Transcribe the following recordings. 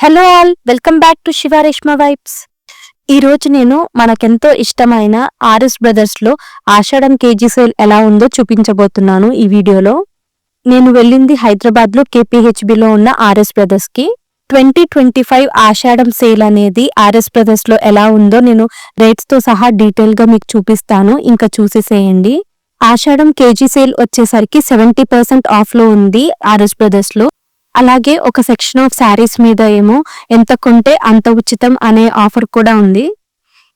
Hello all, welcome back to Shiva Reshma vibes. ఈ రోజు నేను మనకెంతో ఇష్టమైన ఆర్ఎస్ బ్రదర్స్ లో ఆషాఢం కేజీ సేల్ ఎలా ఉందో చూపించబోతున్నాను. ఈ వీడియోలో నేను వెళ్ళింది హైదరాబాద్ లో కేపీహెచ్బిలో ఉన్న ఆర్ఎస్ బ్రదర్స్ కి. 2025 ఆషాఢం సేల్ అనేది ఆర్ఎస్ బ్రదర్స్ లో ఎలా ఉందో నేను రేట్స్ తో సహా డీటెయిల్ గా మీకు చూపిస్తాను. ఇంకా చూసేసేయండి. ఆషాఢం కేజీ సేల్ వచ్చేసరికి 70% ఆఫ్ లో ఉంది ఆర్ఎస్ బ్రదర్స్ లో. అలాగే ఒక సెక్షన్ ఆఫ్ శారీస్ మీద ఏమో ఎంత కొంటే అంత ఉచితం అనే ఆఫర్ కూడా ఉంది.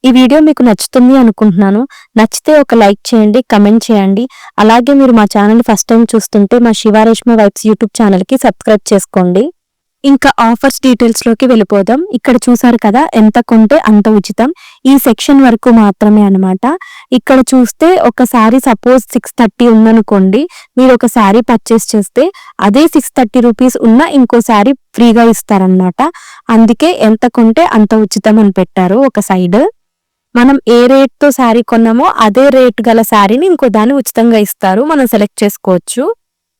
ఈ వీడియో మీకు నచ్చుతుంది అనుకుంటున్నాను. నచ్చితే ఒక లైక్ చేయండి, కమెంట్ చేయండి. అలాగే మీరు మా ఛానల్ ఫస్ట్ టైం చూస్తుంటే మా Shiva Reshma vibes YouTube channel కి సబ్స్క్రైబ్ చేసుకోండి. ఇంకా ఆఫర్స్ డీటెయిల్స్ లోకి వెళ్ళిపోదాం. ఇక్కడ చూసారు కదా, ఎంత కొంటే అంత ఉచితం. ఈ సెక్షన్ వరకు మాత్రమే అన్నమాట. ఇక్కడ చూస్తే ఒక శారీ సపోజ్ 630 ఉందనుకోండి, మీరు ఒక శారీ పర్చేస్ చేస్తే అదే 630 రూపీస్ ఉన్న ఇంకో శారీ ఫ్రీగా ఇస్తారనమాట. అందుకే ఎంత కొంటే అంత ఉచితం అని పెట్టారు ఒక సైడ్. మనం ఏ రేట్ తో శారీ కొన్నామో అదే రేట్ గల శారీని ఇంకో దాన్ని ఉచితంగా ఇస్తారు. మనం సెలెక్ట్ చేసుకోవచ్చు.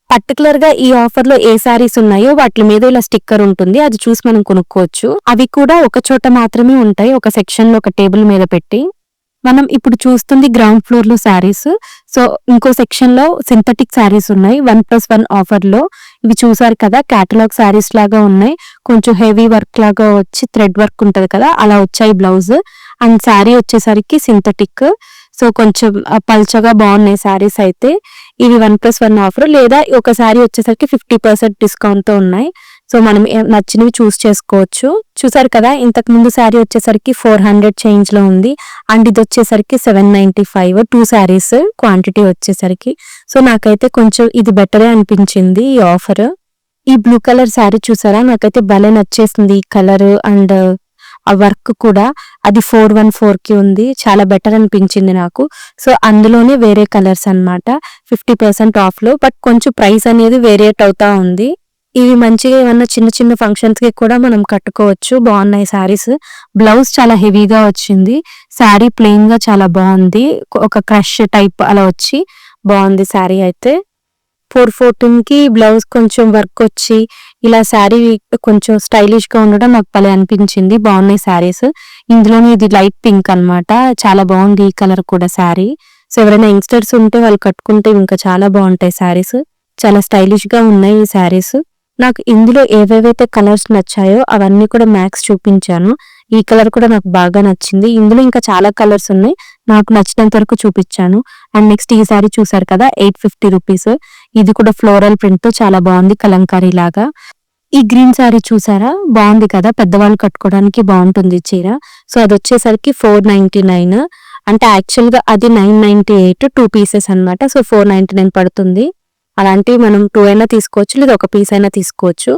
పర్టికులర్ గా ఈ ఆఫర్ లో ఏ శారీస్ ఉన్నాయో వాటి మీద ఇలా స్టిక్కర్ ఉంటుంది, అది చూసి మనం కొనుక్కోవచ్చు. అవి కూడా ఒక చోట మాత్రమే ఉంటాయి, ఒక సెక్షన్ లో ఒక టేబుల్ మీద పెట్టి. మనం ఇప్పుడు చూస్తుంది గ్రౌండ్ ఫ్లోర్ లో శారీస్. సో ఇంకో సెక్షన్ లో సింథటిక్ శారీస్ ఉన్నాయి 1+1 ఆఫర్ లో. ఇవి చూసారు కదా, కేటలాగ్ శారీస్ లాగా ఉన్నాయి. కొంచెం హెవీ వర్క్ లాగా వచ్చి థ్రెడ్ వర్క్ ఉంటది కదా, అలా వచ్చాయి బ్లౌజ్. అండ్ శారీ వచ్చేసరికి సింథటిక్. సో కొంచెం పల్చగా బాగున్నాయి శారీస్ అయితే. ఇవి 1+1 ఆఫర్, లేదా ఒక శారీ వచ్చేసరికి 50% డిస్కౌంట్ తో ఉన్నాయి. సో మనం నచ్చినవి చూస్ చేసుకోవచ్చు. చూసారు కదా, ఇంతకు ముందు శారీ వచ్చేసరికి 400 చేంజ్ లో ఉంది. అండ్ ఇది వచ్చేసరికి 795, 2 శారీస్ క్వాంటిటీ వచ్చేసరికి. సో నాకైతే కొంచెం ఇది బెటరే అనిపించింది ఈ ఆఫర్. ఈ బ్లూ కలర్ శారీ చూసారా, నాకైతే భలే నచ్చేసింది ఈ కలర్ అండ్ ఆ వర్క్ కూడా. అది 414 కి ఉంది, చాలా బెటర్ అనిపించింది నాకు. సో అందులోనే వేరే కలర్స్ అన్నమాట 50% ఆఫ్ లో. బట్ కొంచెం ప్రైస్ అనేది వేరియేట్ అవుతా ఉంది. ఇవి మంచిగా ఏమన్నా చిన్న చిన్న ఫంక్షన్స్ కి కూడా మనం కట్టుకోవచ్చు. బాగున్నాయి శారీస్. బ్లౌజ్ చాలా హెవీగా వచ్చింది. శారీ ప్లెయిన్ గా చాలా బాగుంది, ఒక క్రష్ టైప్ అలా వచ్చి బాగుంది శారీ అయితే. 414 కి బ్లౌజ్ కొంచెం వర్క్ వచ్చి ఇలా శారీ కొంచెం స్టైలిష్ గా ఉండడం నాకు భలే అనిపించింది. బాగున్నాయి శారీస్. ఇందులోనే ఇది లైట్ పింక్ అన్నమాట, చాలా బాగుంది ఈ కలర్ కూడా శారీ. సో ఎవరైనా యంగ్స్టర్స్ ఉంటే వాళ్ళు కట్టుకుంటే ఇంకా చాలా బాగుంటాయి శారీస్. చాలా స్టైలిష్ గా ఉన్నాయి ఈ శారీస్. నాకు ఇందులో ఏవేవైతే కలర్స్ నచ్చాయో అవన్నీ కూడా మ్యాక్స్ చూపించాను. ఈ కలర్ కూడా నాకు బాగా నచ్చింది. ఇందులో ఇంకా చాలా కలర్స్ ఉన్నాయి, నాకు నచ్చినంత వరకు చూపించాను. అండ్ నెక్స్ట్ ఈ సారీ చూసారు కదా, 850 రూపీస్. ఇది కూడా ఫ్లోరల్ ప్రింట్ తో చాలా బాగుంది, కలంకారీ లాగా. ఈ గ్రీన్ సారీ చూసారా, బాగుంది కదా, పెద్దవాళ్ళు కట్టుకోవడానికి బాగుంటుంది చీర. సో అది వచ్చేసరికి 499. అంటే యాక్చువల్ గా అది 998, 2 పీసెస్ అన్నమాట. సో 499 పడుతుంది. అలాంటివి మనం 2 అయినా తీసుకోవచ్చు, లేదా ఒక పీస్ అయినా తీసుకోవచ్చు.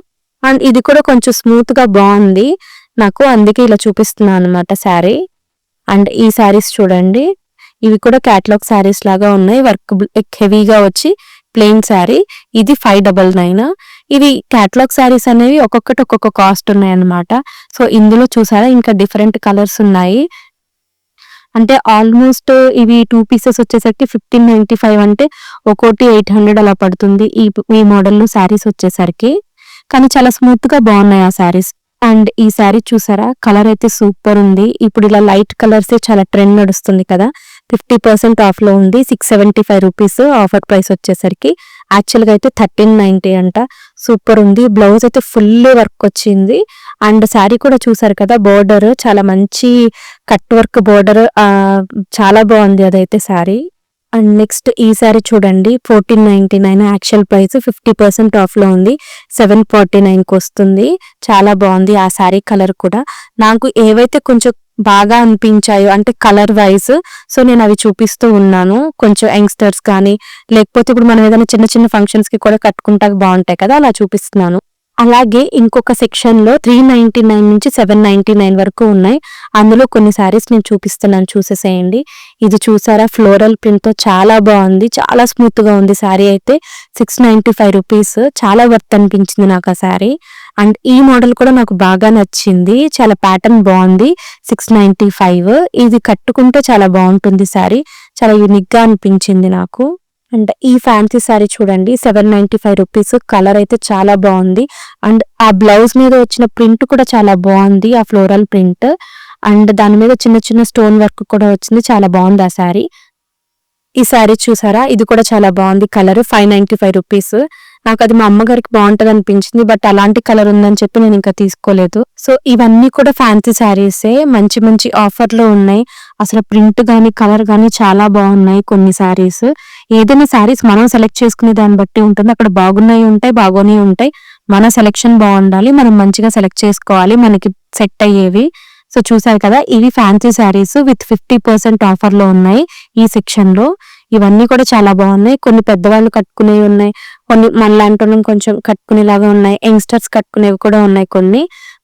అండ్ ఇది కూడా కొంచెం స్మూత్ గా బాగుంది నాకు, అందుకే ఇలా చూపిస్తున్నాను అనమాట శారీ. అండ్ ఈ శారీస్ చూడండి, ఇవి కూడా క్యాటలాగ్ శారీస్ లాగా ఉన్నాయి, వర్క్ హెవీగా వచ్చి ప్లెయిన్ శారీ. ఇది 599. ఇవి క్యాటలాగ్ శారీస్ అనేవి ఒక్కొక్కటి ఒక్కొక్క కాస్ట్ ఉన్నాయి అన్నమాట. సో ఇందులో చూసారా ఇంకా డిఫరెంట్ కలర్స్ ఉన్నాయి. అంటే ఆల్మోస్ట్ ఇవి 2 పీసెస్ వచ్చేసరికి 1595, అంటే ఒక్కోటి 800 అలా పడుతుంది ఈ మోడల్లో శారీస్ వచ్చేసరికి. కానీ చాలా స్మూత్ గా బాగున్నాయి ఆ శారీస్. అండ్ ఈ శారీ చూసారా, కలర్ అయితే సూపర్ ఉంది. ఇప్పుడు ఇలా లైట్ కలర్స్ చాలా ట్రెండ్ నడుస్తుంది కదా. 50% ఆఫ్ లో ఉంది, 675 రూపీస్ ఆఫర్ ప్రైస్ వచ్చేసరికి. యాక్చువల్ గా అయితే 1390 అంట. సూపర్ ఉంది. బ్లౌజ్ అయితే ఫుల్ వర్క్ వచ్చింది. అండ్ శారీ కూడా చూసారు కదా, బోర్డర్ చాలా మంచి కట్ వర్క్ బోర్డర్, చాలా బాగుంది అదైతే శారీ. అండ్ నెక్స్ట్ ఈ శారీ చూడండి, 1499 యాక్చువల్ ప్రైస్, 50% ఆఫ్ లో ఉంది, 749 కి వస్తుంది. చాలా బాగుంది ఆ శారీ కలర్ కూడా. నాకు ఏవైతే కొంచెం బాగా అనిపించాయో అంటే కలర్ వైజ్, సో నేను అవి చూపిస్తూ ఉన్నాను. కొంచెం యంగ్స్టర్స్ కానీ, లేకపోతే ఇప్పుడు మనం ఏదైనా చిన్న చిన్న ఫంక్షన్స్ కి కూడా కట్టుకుంటా బాగుంటాయి కదా, అలా చూపిస్తున్నాను. అలాగే ఇంకొక సెక్షన్ లో 399 నుంచి 799 వరకు ఉన్నాయి. అందులో కొన్ని శారీస్ నేను చూపిస్తున్నాను, చూసేసేయండి. ఇది చూసారా, ఫ్లోరల్ ప్రింట్ తో చాలా బాగుంది, చాలా స్మూత్ గా ఉంది శారీ అయితే. 695 రూపీస్, చాలా వర్త్ అనిపించింది నాకు ఆ శారీ. అండ్ ఈ మోడల్ కూడా నాకు బాగా నచ్చింది, చాలా ప్యాటర్న్ బాగుంది. 695. ఇది కట్టుకుంటే చాలా బాగుంటుంది శారీ, చాలా యూనిక్ గా అనిపించింది నాకు. అండ్ ఈ ఫ్యాన్సీ శారీ చూడండి 795 రూపీస్. కలర్ అయితే చాలా బాగుంది. అండ్ ఆ బ్లౌజ్ మీద వచ్చిన ప్రింట్ కూడా చాలా బాగుంది, ఆ ఫ్లోరల్ ప్రింట్. అండ్ దాని మీద చిన్న చిన్న స్టోన్ వర్క్ కూడా వచ్చింది, చాలా బాగుంది ఆ శారీ. ఈ శారీ చూసారా, ఇది కూడా చాలా బాగుంది. Colour 595 rupees. నాకు అది మా అమ్మగారికి బాగుంటది అనిపించింది, బట్ అలాంటి కలర్ ఉందని చెప్పి నేను ఇంకా తీసుకోలేదు. సో ఇవన్నీ కూడా ఫ్యాన్సీ శారీసే, మంచి మంచి ఆఫర్ లో ఉన్నాయి. అసలు ప్రింట్ గానీ కలర్ గానీ చాలా బాగున్నాయి కొన్ని శారీస్. ఏదైనా శారీస్ మనం సెలెక్ట్ చేసుకునే దాన్ని బట్టి ఉంటుంది. అక్కడ బాగున్నాయి ఉంటాయి, బాగోనే ఉంటాయి. మన సెలెక్షన్ బాగుండాలి, మనం మంచిగా సెలెక్ట్ చేసుకోవాలి మనకి సెట్ అయ్యేవి. సో చూసారు కదా, ఇవి ఫ్యాన్సీ శారీస్ విత్ 50% ఆఫర్ లో ఉన్నాయి ఈ సెక్షన్ లో. ఇవన్నీ కూడా చాలా బాగున్నాయి. కొన్ని పెద్దవాళ్ళు కట్టుకునేవి ఉన్నాయి, కొన్ని మనలాంటి వాళ్ళం కొంచెం కట్టుకునేలాగా ఉన్నాయి, యంగ్స్టర్స్ కట్టుకునేవి కూడా ఉన్నాయి. కొన్ని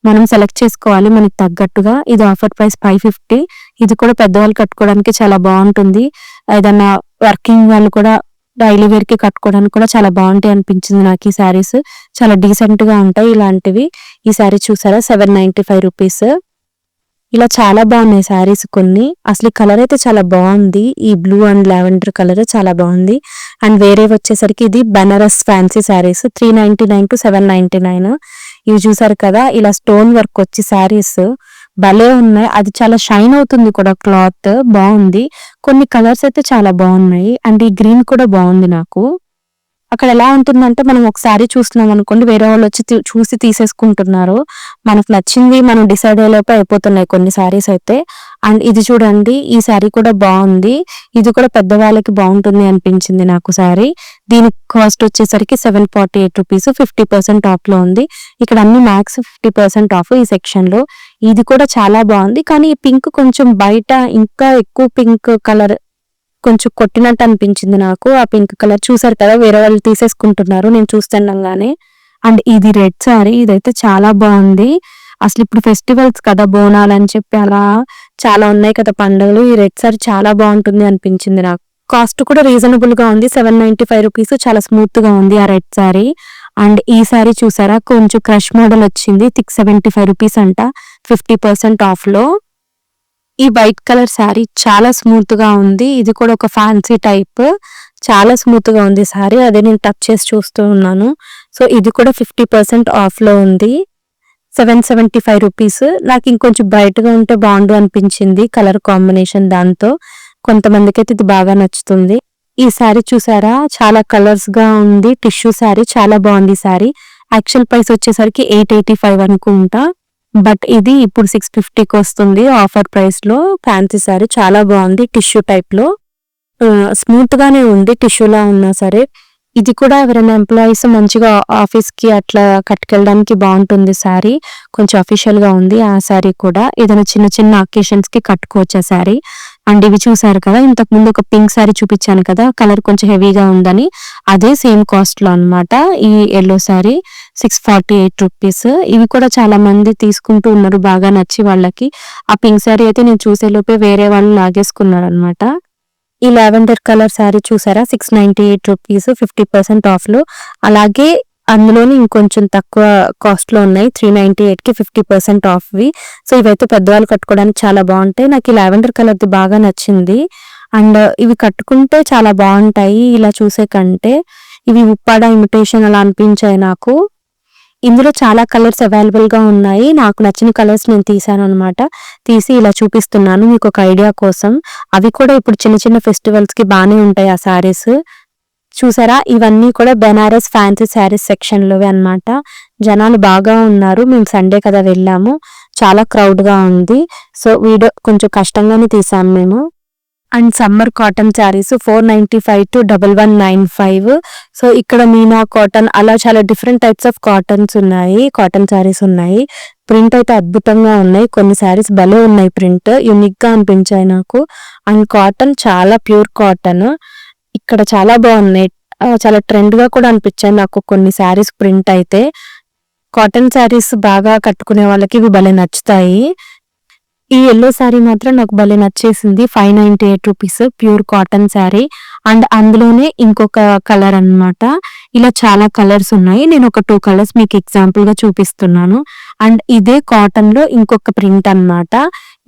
మనం సెలెక్ట్ చేసుకోవాలి మనకి తగ్గట్టుగా. ఇది ఆఫర్ ప్రైస్ 550. ఇది కూడా పెద్దవాళ్ళు కట్టుకోవడానికి చాలా బాగుంటుంది. ఏదన్నా వర్కింగ్ వాళ్ళు కూడా డైలీ వేర్ కి కట్టుకోవడానికి కూడా చాలా బాగుంటాయి అనిపించింది నాకు. ఈ శారీస్ చాలా డీసెంట్ గా ఉంటాయి ఇలాంటివి. ఈ శారీ చూసారా, 795 రూపీస్. ఇలా చాలా బాగున్నాయి శారీస్ కొన్ని. అసలు ఈ కలర్ అయితే చాలా బాగుంది, ఈ బ్లూ అండ్ లావెండర్ కలర్ చాలా బాగుంది. అండ్ వేరే వచ్చేసరికి ఇది బనారస్ ఫ్యాన్సీ శారీస్ 399 to 799. ఇవి చూసారు కదా, ఇలా స్టోన్ వర్క్ వచ్చి శారీస్ భలే ఉన్నాయి. అది చాలా షైన్ అవుతుంది కూడా, క్లాత్ బాగుంది. కొన్ని కలర్స్ అయితే చాలా బాగున్నాయి. అండ్ ఈ గ్రీన్ కూడా బాగుంది నాకు. అక్కడ ఎలా ఉంటుందంటే, మనం ఒకసారి చూస్తున్నాం అనుకోండి, వేరే వాళ్ళు వచ్చి చూసి తీసేసుకుంటున్నారు. మనకు నచ్చింది మనం డిసైడ్ అయ్యేలోపే అయిపోతున్నాయి కొన్ని శారీస్ అయితే. అండ్ ఇది చూడండి, ఈ శారీ కూడా బాగుంది. ఇది కూడా పెద్దవాళ్ళకి బాగుంటుంది అనిపించింది నాకు శారీ. దీని కాస్ట్ వచ్చేసరికి 748 రూపీస్. 50% ఆఫ్ లో ఉంది. ఇక్కడ అన్ని మ్యాక్స్ 50% ఆఫ్ ఈ సెక్షన్ లో. ఇది కూడా చాలా బాగుంది, కానీ ఈ పింక్ కొంచెం బయట ఇంకా ఎక్కువ పింక్ కలర్ కొంచెం కొట్టినట్టు అనిపించింది నాకు. ఆ పింక్ కలర్ చూసారు కదా, వేరే వాళ్ళు తీసేసుకుంటున్నారు నేను చూస్తుండగానే. అండ్ ఇది రెడ్ శారీ, ఇదైతే చాలా బాగుంది. అసలు ఇప్పుడు ఫెస్టివల్స్ కదా, బోనాలు అని చెప్పి అలా చాలా ఉన్నాయి కదా పండుగలు. ఈ రెడ్ శారీ చాలా బాగుంటుంది అనిపించింది నాకు. కాస్ట్ కూడా రీజనబుల్ గా ఉంది, 795 రూపీస్. చాలా స్మూత్ గా ఉంది ఆ రెడ్ శారీ. అండ్ ఈ శారీ చూసారా, కొంచెం క్రష్ మోడల్ వచ్చింది, 675 రూపీస్ అంట, 50% ఆఫ్ లో. ఈ వైట్ కలర్ శారీ చాలా స్మూత్ గా ఉంది. ఇది కూడా ఒక ఫ్యాన్సీ టైప్, చాలా స్మూత్ గా ఉంది శారీ. అదే నేను టచ్ చేసి చూస్తూ ఉన్నాను. సో ఇది కూడా 50% ఆఫ్ లో ఉంది, 775 రూపీస్. నాకు ఇంకొంచెం బ్రైట్గా ఉంటే బాగుండు అనిపించింది కలర్ కాంబినేషన్. దాంతో కొంతమందికి అయితే ఇది బాగా నచ్చుతుంది. ఈ శారీ చూసారా, చాలా కలర్స్ గా ఉంది. టిష్యూ శారీ చాలా బాగుంది. శారీ యాక్చువల్ ప్రైస్ వచ్చేసరికి 885 అనుకుంటా, బట్ ఇది ఇప్పుడు 650కి వస్తుంది ఆఫర్ ప్రైస్ లో. ఫ్యాన్సీ శారీ చాలా బాగుంది, టిష్యూ టైప్ లో. స్మూత్ గానే ఉంది టిష్యూలా ఉన్నా సరే. ఇది కూడా ఎవరైనా ఎంప్లాయీస్ మంచిగా ఆఫీస్ కి అట్లా కట్టుకెళ్ళడానికి బాగుంటుంది శారీ. కొంచెం అఫీషియల్ గా ఉంది ఆ శారీ కూడా. ఏదైనా చిన్న చిన్న అకేషన్స్ కి కట్టుకోవచ్చు ఆ శారీ. అండ్ ఇవి చూసారు కదా, ఇంతకు ముందు ఒక పింక్ శారీ చూపించాను కదా, కలర్ కొంచెం హెవీగా ఉందని, అదే సేమ్ కాస్ట్ లో అనమాట ఈ ఎల్లో శారీ. 648 రూపీస్. ఇవి కూడా చాలా మంది తీసుకుంటూ ఉన్నారు, బాగా నచ్చి వాళ్ళకి. ఆ పింక్ శారీ అయితే నేను చూసే లోపే వేరే వాళ్ళు లాగేసుకున్నారు అనమాట. ఈ లావెండర్ కలర్ శారీ చూసారా, 698 రూపీస్, 50% ఆఫ్ లో. అలాగే అందులోని ఇంకొంచెం తక్కువ కాస్ట్ లో ఉన్నాయి, 398 కి 50% ఆఫ్ వి. సో ఇవైతే పెద్దవాళ్ళు కట్టుకోవడానికి చాలా బాగుంటాయి. నాకు ఈ లావెండర్ కలర్ ది బాగా నచ్చింది. అండ్ ఇవి కట్టుకుంటే చాలా బాగుంటాయి ఇలా చూసే కంటే. ఇవి ఉప్పాడ ఇమిటేషన్ అలా అనిపించాయి నాకు. ఇందులో చాలా కలర్స్ అవైలబుల్ గా ఉన్నాయి. నాకు నచ్చిన కలర్స్ నేను తీసాను అనమాట. తీసి ఇలా చూపిస్తున్నాను మీకు ఒక ఐడియా కోసం. అవి కూడా ఇప్పుడు చిన్న చిన్న ఫెస్టివల్స్ కి బాగానే ఉంటాయి ఆ శారీస్. చూసారా, ఇవన్నీ కూడా బెనారస్ ఫ్యాన్సీ శారీస్ సెక్షన్ లోవే అనమాట. జనాలు బాగా ఉన్నారు. మేము సండే కదా వెళ్ళాము, చాలా క్రౌడ్ గా ఉంది. సో వీడియో కొంచెం కష్టంగానే తీసాము మేము. And summer cotton saris 495 to 1195. So ఇక్కడ మీనా కాటన్ అలా చాలా డిఫరెంట్ టైప్స్ ఆఫ్ కాటన్స్ ఉన్నాయి, కాటన్ శారీస్ ఉన్నాయి. ప్రింట్ అయితే అద్భుతంగా ఉన్నాయి. కొన్ని శారీస్ భలే ఉన్నాయి, ప్రింట్ యూనిక్ గా అనిపించాయి నాకు. అండ్ కాటన్ చాలా ప్యూర్ కాటన్. ఇక్కడ చాలా బాగున్నాయి, చాలా ట్రెండ్ గా కూడా అనిపించాయి నాకు కొన్ని శారీస్ ప్రింట్ అయితే. కాటన్ శారీస్ బాగా కట్టుకునే వాళ్ళకి ఇవి భలే నచ్చుతాయి. ఈ ఎల్లో శారీ మాత్రం నాకు భలే నచ్చేసింది, 598 rupees, pure cotton sari. And అందులోనే ఇంకొక కలర్ అన్నమాట. ఇలా చాలా కలర్స్ ఉన్నాయి, నేను ఒక 2 కలర్స్ మీకు ఎగ్జాంపుల్ గా చూపిస్తున్నాను. అండ్ ఇదే కాటన్ లో ఇంకొక ప్రింట్ అన్నమాట.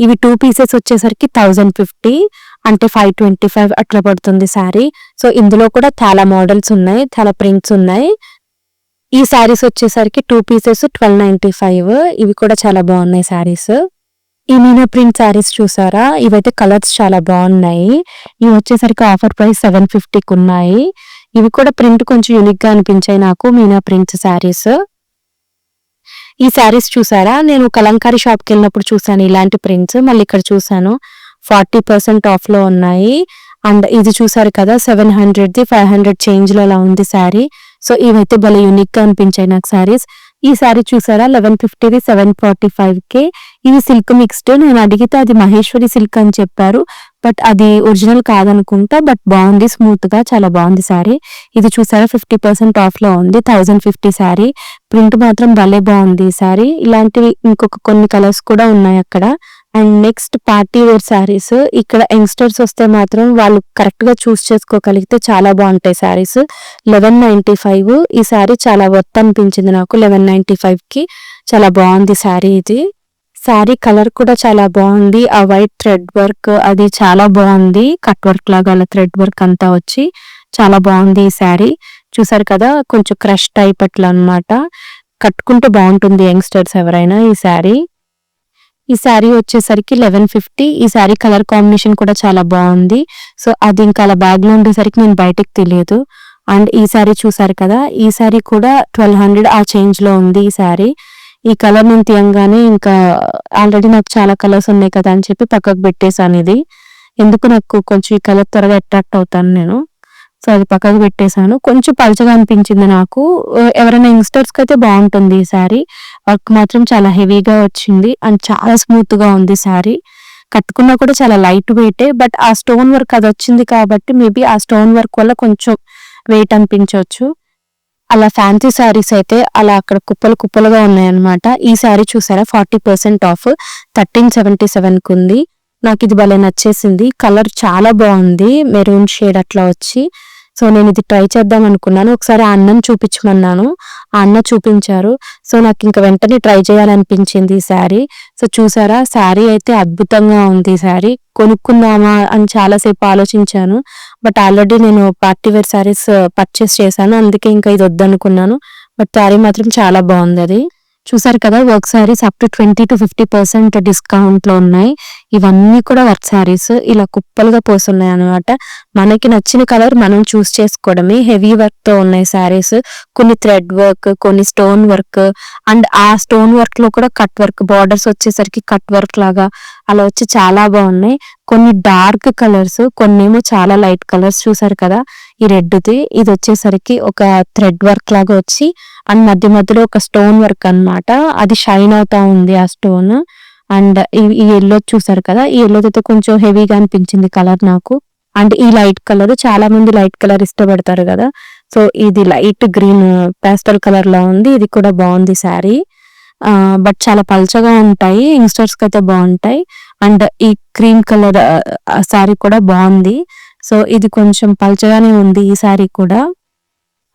ఇవి 2 పీసెస్ వచ్చేసరికి 1050. అంటే 525 అట్లా పడుతుంది శారీ. సో ఇందులో కూడా చాలా మోడల్స్ ఉన్నాయి, చాలా ప్రింట్స్ ఉన్నాయి. ఈ శారీస్ వచ్చేసరికి 2 పీసెస్ 1295. ఇవి కూడా చాలా బాగున్నాయి శారీస్. ఈ మీనా ప్రింట్ శారీస్ చూసారా, ఇవైతే కలర్స్ చాలా బాగున్నాయి. ఇవి వచ్చేసరికి ఆఫర్ ప్రైస్ 750కి ఉన్నాయి. ఇవి కూడా ప్రింట్ కొంచెం యూనిక్ గా అనిపించాయి నాకు, మీనా ప్రింట్ శారీస్. ఈ శారీస్ చూసారా, నేను కలంకారీ షాప్ కి వెళ్ళినప్పుడు చూసాను ఇలాంటి ప్రింట్స్, మళ్ళీ ఇక్కడ చూసాను 40% ఆఫ్ లో ఉన్నాయి. అండ్ ఇది చూసారు కదా 700ది 500 చేంజ్ లో అలా ఉంది శారీ. సో ఇవైతే భలే యూనిక్ గా అనిపించాయి నాకు శారీస్. ఈ శారీ చూసారా 1150ది 745కే. ఇది సిల్క్ మిక్స్డ్. నేను అడిగితే అది మహేశ్వరి సిల్క్ అని చెప్పారు, బట్ అది ఒరిజినల్ కాదనుకుంటా. బట్ బాగుంది, స్మూత్ గా చాలా బాగుంది శారీ. ఇది చూసారా 50% ఆఫ్ లో ఉంది, 1050 శారీ. ప్రింట్ మాత్రం భలే బాగుంది ఈ శారీ. ఇలాంటివి ఇంకొక కొన్ని కలర్స్ కూడా ఉన్నాయి అక్కడ. And next party wear saris. ఇక్కడ యంగ్స్టర్స్ వస్తే మాత్రం వాళ్ళు కరెక్ట్ గా చూస్ చేసుకోగలిగితే చాలా బాగుంటాయి శారీస్. 1195. ఈ శారీ చాలా వర్త్ అనిపించింది నాకు 1195కి. చాలా బాగుంది శారీ ఇది. శారీ కలర్ కూడా చాలా బాగుంది. ఆ వైట్ థ్రెడ్ వర్క్ అది చాలా బాగుంది, కట్ వర్క్ లాగా అలా థ్రెడ్ వర్క్ అంతా వచ్చి చాలా బాగుంది ఈ శారీ. చూసారు కదా, కొంచెం క్రష్ టైప్ అట్లా అనమాట. కట్టుకుంటే బాగుంటుంది యంగ్స్టర్స్ ఎవరైనా ఈ శారీ. ఈ శారీ వచ్చేసరికి 1150. ఈ శారీ కలర్ కాంబినేషన్ కూడా చాలా బాగుంది. సో అది ఇంకా అలా బ్యాగ్ లో ఉండేసరికి నేను బయటకు తెలియదు. అండ్ ఈ శారీ చూసారు కదా, ఈ శారీ కూడా 1200 ఆ చేంజ్ లో ఉంది ఈ శారీ. ఈ కలర్ నేను తీయంగానే ఇంకా ఆల్రెడీ నాకు చాలా కలర్స్ ఉన్నాయి కదా అని చెప్పి పక్కకు పెట్టేశాను ఇది. ఎందుకు నాకు కొంచెం ఈ కలర్ త్వరగా అట్రాక్ట్ అవుతాను నేను, సో అది పక్కకు పెట్టేశాను. కొంచెం పలచగా అనిపించింది నాకు. ఎవరైనా యంగ్స్టర్స్ కి అయితే బాగుంటుంది ఈ శారీ. వర్క్ మాత్రం చాలా హెవీగా వచ్చింది అండ్ చాలా స్మూత్ గా ఉంది శారీ. కట్టుకున్నా కూడా చాలా లైట్ వెయిటే, బట్ ఆ స్టోన్ వర్క్ అది వచ్చింది కాబట్టి మేబీ ఆ స్టోన్ వర్క్ వల్ల కొంచెం వెయిట్ అనిపించవచ్చు. అలా ఫ్యాన్సీ శారీస్ అయితే అలా అక్కడ కుప్పలు కుప్పలుగా ఉన్నాయన్నమాట. ఈ శారీ చూసారా 40% ఆఫ్ 1377కి ఉంది. నాకు ఇది భలే నచ్చేసింది. కలర్ చాలా బాగుంది, మెరూన్ షేడ్ అట్లా వచ్చి. సో నేను ఇది ట్రై చేద్దాం అనుకున్నాను. ఒకసారి ఆ అన్నం చూపించమన్నాను, ఆ అన్న చూపించారు. సో నాకు ఇంకా వెంటనే ట్రై చేయాలనిపించింది ఈ శారీ. సో చూసారా, శారీ అయితే అద్భుతంగా ఉంది. ఈ శారీ కొనుక్కుందామా అని చాలాసేపు ఆలోచించాను, బట్ ఆల్రెడీ నేను పార్టీ వేర్ శారీస్ పర్చేస్ చేశాను, అందుకే ఇంకా ఇది వద్దనుకున్నాను. బట్ శారీ మాత్రం చాలా బాగుంది. అది చూసారు కదా, work saris up to 20 to 50% discount లో ఉన్నాయి. ఇవన్నీ కూడా వర్క్ శారీస్ ఇలా కుప్పలుగా పోస్తున్నాయి అనమాట. మనకి నచ్చిన కలర్ మనం చూస్ చేసుకోవడమే. హెవీ వర్క్ తో ఉన్నాయి శారీస్. కొన్ని థ్రెడ్ వర్క్, కొన్ని స్టోన్ వర్క్, అండ్ ఆ స్టోన్ వర్క్ లో కూడా కట్ వర్క్, బార్డర్స్ వచ్చేసరికి కట్ వర్క్ లాగా అలా వచ్చి చాలా బాగున్నాయి. కొన్ని డార్క్ కలర్స్, కొన్ని ఏమో చాలా లైట్ కలర్స్. చూసారు కదా, ఈ రెడ్ది ఇది వచ్చేసరికి ఒక థ్రెడ్ వర్క్ లాగా వచ్చి అండ్ మధ్య మధ్యలో ఒక స్టోన్ వర్క్ అన్నమాట. అది షైన్ అవుతా ఉంది ఆ స్టోన్. అండ్ ఈ ఎల్లో చూసారు కదా, ఈ ఎల్లో అయితే కొంచెం హెవీగా అనిపించింది కలర్ నాకు. అండ్ ఈ లైట్ కలర్, చాలా మంది లైట్ కలర్ ఇష్టపడతారు కదా, సో ఇది లైట్ గ్రీన్ పాస్టల్ కలర్ లో ఉంది. ఇది కూడా బాగుంది శారీ. బట్ చాలా పల్చగా ఉంటాయి, యంగ్స్టర్స్ కి అయితే బాగుంటాయి. అండ్ ఈ క్రీమ్ కలర్ శారీ కూడా బాగుంది. సో ఇది కొంచెం పల్చగానే ఉంది ఈ శారీ కూడా.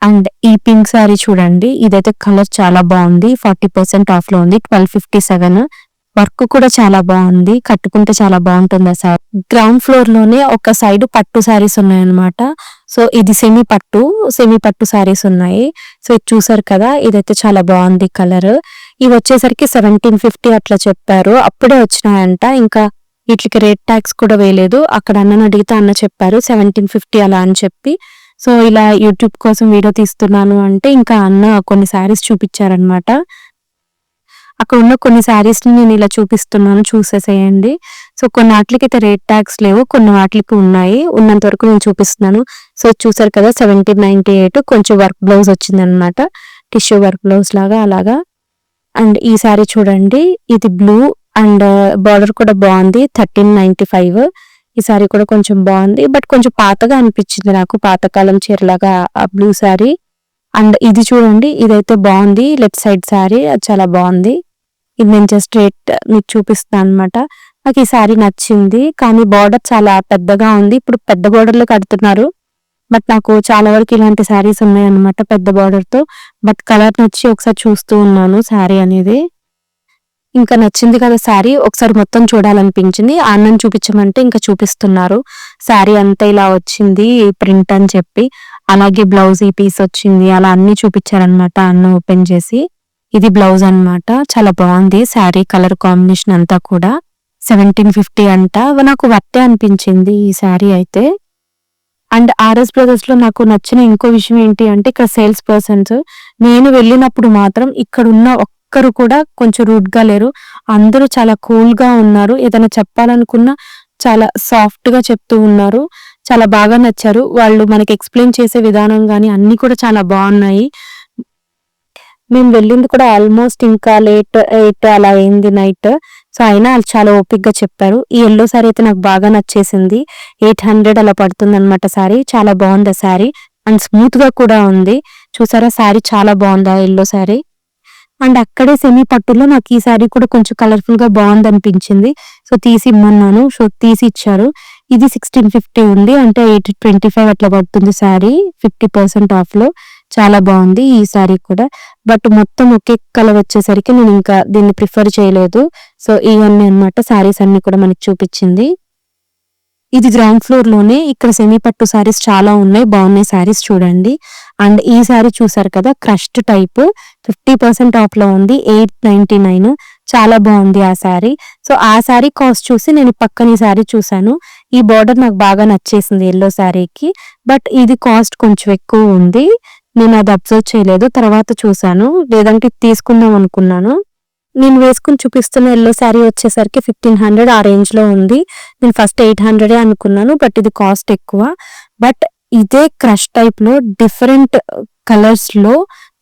అండ్ ఈ పింక్ శారీ చూడండి, ఇదైతే కలర్ చాలా బాగుంది. 40% ఆఫ్ లో ఉంది, 1257. వర్క్ కూడా చాలా బాగుంది, కట్టుకుంటే చాలా బాగుంటుంది ఆ శారీ. గ్రౌండ్ ఫ్లోర్ లోనే ఒక సైడ్ పట్టు శారీస్ ఉన్నాయన్నమాట. సో ఇది సెమీ పట్టు శారీస్ ఉన్నాయి. సో ఇది చూసారు కదా, ఇదైతే చాలా బాగుంది కలర్. ఇవి వచ్చేసరికి 1750 అట్లా చెప్పారు, అప్పుడే వచ్చినాయంట. ఇంకా వీటికి రేట్ ట్యాక్స్ కూడా వేయలేదు. అక్కడ అన్నను అడిగితే అన్న చెప్పారు 1750 అలా అని చెప్పి. సో ఇలా యూట్యూబ్ కోసం వీడియో తీస్తున్నాను అంటే ఇంకా అన్న కొన్ని శారీస్ చూపించారనమాట. అక్కడ ఉన్న కొన్ని శారీస్ ని నేను ఇలా చూపిస్తున్నాను, చూసేసేయండి. సో కొన్ని వాటికి అయితే రేట్ ట్యాక్స్ లేవు, కొన్ని వాటికి ఉన్నాయి. ఉన్నంత వరకు నేను చూపిస్తున్నాను. సో చూసారు కదా 1798. కొంచెం వర్క్ బ్లౌజ్ వచ్చింది అనమాట, టిష్యూ వర్క్ బ్లౌజ్ లాగా అలాగా. అండ్ ఈ శారీ చూడండి, ఇది బ్లూ అండ్ బార్డర్ కూడా బాగుంది, 1395. ఈ శారీ కూడా కొంచెం బాగుంది, బట్ కొంచెం పాతగా అనిపించింది నాకు, పాతకాలం చీరలాగా ఆ బ్లూ శారీ. అండ్ ఇది చూడండి, ఇదైతే బాగుంది, లెఫ్ట్ సైడ్ శారీ, అది చాలా బాగుంది. ఇది నేను జస్ట్ రేట్ మీకు చూపిస్తాను అనమాట. నాకు ఈ శారీ నచ్చింది, కానీ బార్డర్ చాలా పెద్దగా ఉంది. ఇప్పుడు పెద్ద బార్డర్లు కడుతున్నారు, బట్ నాకు చాలా వరకు ఇలాంటి శారీస్ ఉన్నాయి అనమాట పెద్ద బార్డర్ తో. బట్ కలర్ నచ్చి ఒకసారి చూస్తూ ఉన్నాను శారీ అనేది. ఇంకా నచ్చింది కదా శారీ, ఒకసారి మొత్తం చూడాలనిపించింది. అన్నం చూపించమంటే ఇంకా చూపిస్తున్నారు. శారీ అంతా ఇలా వచ్చింది ప్రింట్ అని చెప్పి, అలాగే బ్లౌజ్ ఈ పీస్ వచ్చింది, అలా అన్ని చూపించారనమాట అన్న ఓపెన్ చేసి. ఇది బ్లౌజ్ అన్నమాట. చాలా బాగుంది శారీ కలర్ కాంబినేషన్ అంతా కూడా. 1750 అంట. నాకు వర్తే అనిపించింది ఈ శారీ అయితే. అండ్ ఆర్ఎస్ బ్రదర్స్ లో నాకు నచ్చిన ఇంకో విషయం ఏంటి అంటే, ఇక్కడ సేల్స్ పర్సన్స్ నేను వెళ్ళినప్పుడు మాత్రం ఇక్కడ ఉన్న ఒక్కరు కూడా కొంచెం రూడ్ గా లేరు. అందరూ చాలా కూల్ గా ఉన్నారు. ఏదైనా చెప్పాలనుకున్నా చాలా సాఫ్ట్ గా చెప్తూ ఉన్నారు. చాలా బాగా నచ్చారు. వాళ్ళు మనకి ఎక్స్ప్లెయిన్ చేసే విధానం గాని అన్ని కూడా చాలా బాగున్నాయి. మేము వెళ్ళింది కూడా ఆల్మోస్ట్ ఇంకా లేట్ 8 అలా అయింది నైట్. సో అయినా వాళ్ళు చాలా ఓపిక్ గా చెప్పారు. ఈ ఎల్లో శారీ అయితే నాకు బాగా నచ్చేసింది. 800 అలా పడుతుంది అనమాట శారీ. చాలా బాగుంది ఆ శారీ. అండ్ స్మూత్ గా కూడా ఉంది. చూసారా శారీ చాలా బాగుంది ఆ ఎల్లో శారీ. అండ్ అక్కడే సెమీ పట్టులో నాకు ఈ శారీ కూడా కొంచెం కలర్ఫుల్ గా బాగుంది అనిపించింది. సో తీసి ఇమ్మన్నాను. సో తీసి ఇచ్చారు. ఇది 1650 ఉంది, అంటే 825 అట్లా పడుతుంది శారీ 50% ఆఫ్ లో. చాలా బాగుంది ఈ శారీ కూడా. బట్ మొత్తం ఒకే కలర్ వచ్చేసరికి నేను ఇంకా దీన్ని ప్రిఫర్ చేయలేదు. సో ఇవన్నీ అన్నమాట శారీస్ అన్ని కూడా మనకి చూపించింది. ఇది గ్రౌండ్ ఫ్లోర్ లోనే. ఇక్కడ సెమీ పట్టు శారీస్ చాలా ఉన్నాయి, బాగున్నాయి శారీస్ చూడండి. అండ్ ఈ శారీ చూసారు కదా, క్రష్డ్ టైప్ 50% ఆఫ్ లో ఉంది, 899. చాలా బాగుంది ఆ శారీ. సో ఆ శారీ కాస్ట్ చూసి నేను పక్కన ఈ శారీ చూసాను. ఈ బార్డర్ నాకు బాగా నచ్చేసింది ఎల్లో శారీకి. బట్ ఇది కాస్ట్ కొంచెం ఎక్కువ ఉంది. నేను అది అబ్జర్వ్ చేయలేదు, తర్వాత చూసాను. లేదంటే తీసుకుందాం అనుకున్నాను. నేను వేసుకుని చూపిస్తున్న ఎల్లో శారీ వచ్చేసరికి 1500 ఆ రేంజ్ లో ఉంది. నేను ఫస్ట్ 800 అనుకున్నాను, బట్ ఇది కాస్ట్ ఎక్కువ. బట్ ఇదే క్రష్ టైప్ లో డిఫరెంట్ కలర్స్ లో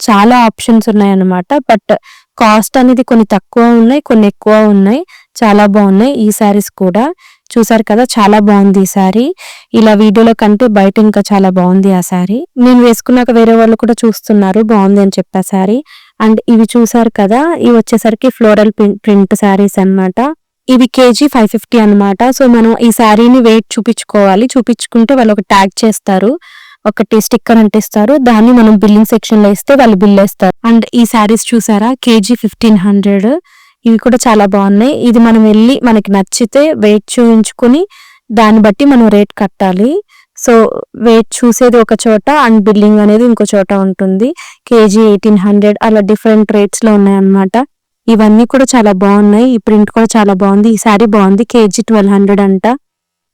చాలా ఆప్షన్స్ ఉన్నాయి అన్నమాట. బట్ కాస్ట్ అనేది కొన్ని తక్కువ ఉన్నాయి, కొన్ని ఎక్కువ ఉన్నాయి. చాలా బాగున్నాయి ఈ శారీస్ కూడా. చూసారు కదా, చాలా బాగుంది ఈ శారీ. ఇలా వీడియోలో కంటే బయట ఇంకా చాలా బాగుంది ఆ శారీ. నేను వేసుకున్నాక వేరే వాళ్ళు కూడా చూస్తున్నారు బాగుంది అని చెప్పా శారీ. అండ్ ఇవి చూసారు కదా, ఇవి వచ్చేసరికి ఫ్లోరల్ ప్రింట్ శారీస్ అన్నమాట. ఇవి కేజీ 550 అన్నమాట. సో మనం ఈ శారీని వెయిట్ చూపించుకోవాలి. చూపించుకుంటే వాళ్ళు ఒక ట్యాగ్ చేస్తారు, ఒకటి స్టిక్కర్ అంటిస్తారు. దాన్ని మనం బిల్లింగ్ సెక్షన్ లో ఇస్తే వాళ్ళు బిల్ వేస్తారు. అండ్ ఈ శారీస్ చూసారా, కేజీ 1500. ఇవి కూడా చాలా బాగున్నాయి. ఇది మనం వెళ్ళి మనకి నచ్చితే వెయిట్ చూపించుకుని దాన్ని బట్టి మనం రేట్ కట్టాలి. సో వెయిట్ చూసేది ఒక చోట అండ్ బిల్లింగ్ అనేది ఇంకో చోట ఉంటుంది. కేజీ 1800 అలా డిఫరెంట్ రేట్స్ లో ఉన్నాయన్నమాట. ఇవన్నీ కూడా చాలా బాగున్నాయి. ఈ ప్రింట్ కూడా చాలా బాగుంది. ఈ శారీ బాగుంది. కేజీ 1200 అంట.